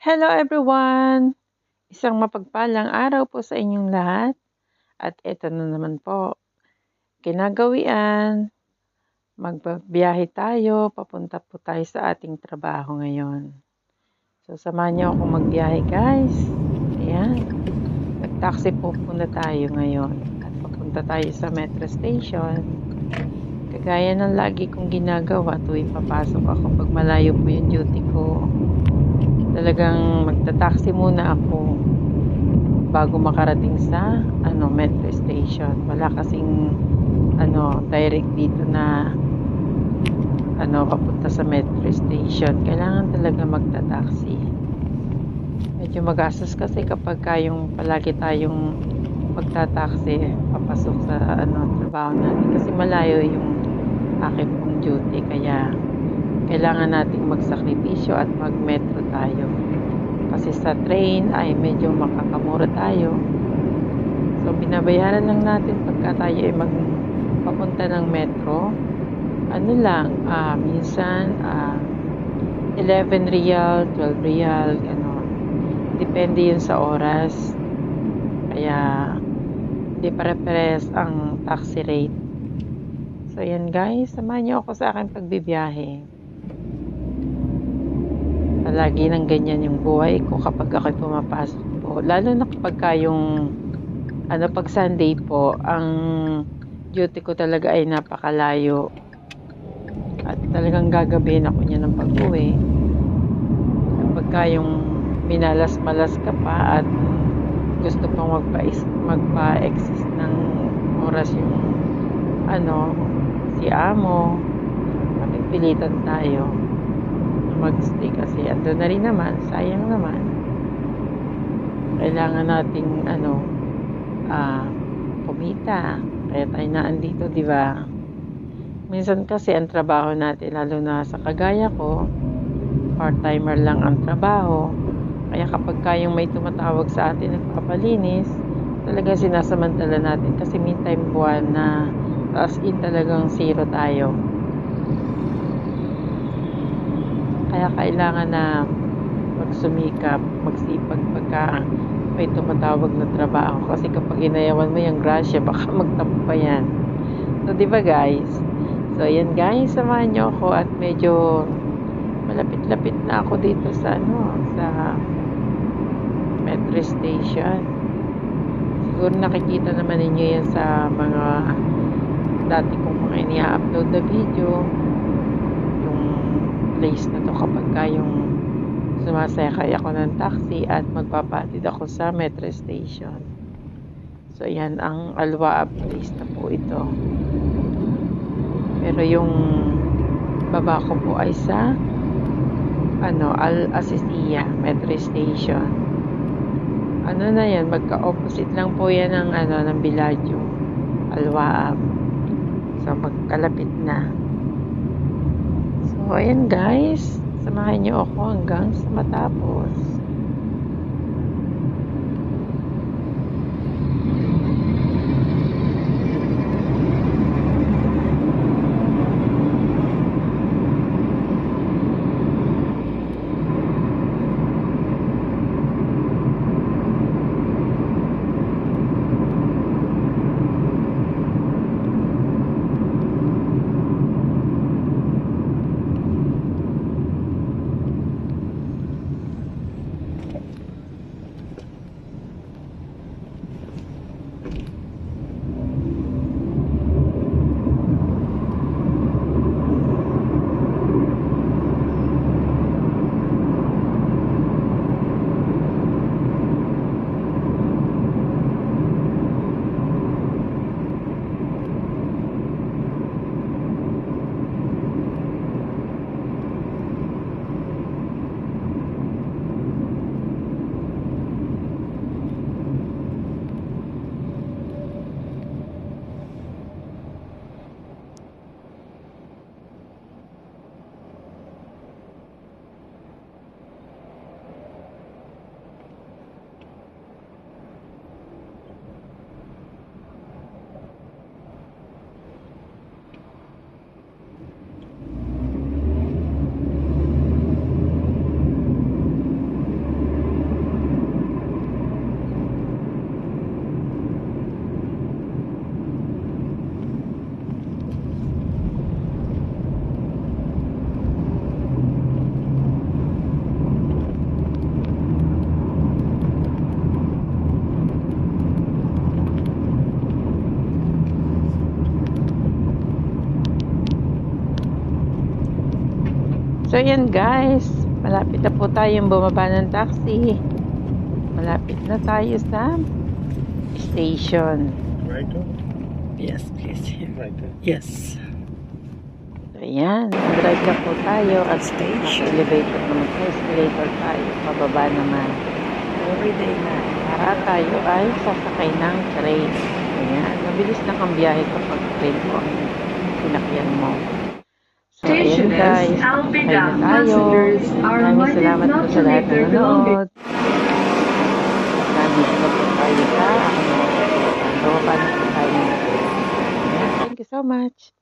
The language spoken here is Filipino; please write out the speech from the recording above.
Hello everyone! Isang mapagpalang araw po sa inyong lahat. At eto na naman po, kinagawian, magbabiyahe tayo, papunta po tayo sa ating trabaho ngayon. So samahan niyo akong magbiyahe guys. Ayan, nag-taxi po muna tayo ngayon at papunta tayo sa metro station. Kagaya ng lagi kong ginagawa tuwing papasok ako pag malayo po yung duty ko. Talagang magta-taxi muna ako bago makarating sa metro station. Wala kasing direct dito na papunta sa metro station. Kailangan talaga magta-taxi. Medyo magastos kasi kapag yung palagi tayong magta-taxi papasok sa trabaho natin kasi malayo yung aking pong duty, kaya kailangan nating magsakripisyo at mag-metro tayo. Kasi sa train ay medyo makakamura tayo. So binabayaran lang natin pagka tayo ay magpapunta ng metro. Minsan 11 real, 12 real, gano'n. Depende yun sa oras. Kaya di pare-pares ang taxi rate. So yan guys, samahan niyo ako sa aking pagbibiyahe. Palagi nang ganyan yung buhay ko kapag ako'y pumapasok po. Lalo na kapag yung pag Sunday po, ang duty ko talaga ay napakalayo. At talagang gagabihin ako niya ng pag-uwi. Kapag yung minalas-malas ka pa at gusto pang magpa-exist ng oras yung si amo, mapipilitan tayo magstay kasi ando na rin naman, sayang naman. Kailangan nating kumita, kaya tayo na andito, di ba? Minsan kasi ang trabaho natin, lalo na sa kagaya ko, part-timer lang ang trabaho. Kaya kapag yung may tumatawag sa atin nagpapalinis, talaga sinasamantala natin kasi meantime buwan na as in talagang zero tayo. Kaya kailangan na magsumikap, magsipag pagka may tumatawag na trabaho. Kasi kapag inayawan mo yung grasya, baka magtampo pa yan. So, di ba guys? So, yan guys, samahan nyo ako at medyo malapit-lapit na ako dito sa metro station. Siguro nakikita naman ninyo yan sa mga dati kong mga ini-upload na video. Yung place na to kapag yung sumasakay ako ng taxi at magpapatid ako sa metro station. So yan ang Alwaa place na po ito. Pero yung baba ko po ay sa Al-Asisiya metro station. Na yan, magka-opposite lang po yan ng Villaggio, Alwaa. So magkalapit na. So, ayan guys. Samahan niyo ako hanggang sa matapos. So, yan guys. Malapit na po tayong bumaba ng taxi. Malapit na tayo sa station. Right on. Yes, please. Right on. Yes. So, yan. Drive na po tayo at Station. elevator naman. Escalator tayo. Pababa naman. Everyday na. Para tayo ay sasakay ng train. Ayan. Mabilis lang ang biyahe kapag train po ang pinakyan mo. So, ayan guys. Sasakay na tayo. Maraming salamat po sa lahat na nanonood. Nandito na po tayo sa baba na po tayo. Ayan. Thank you so much.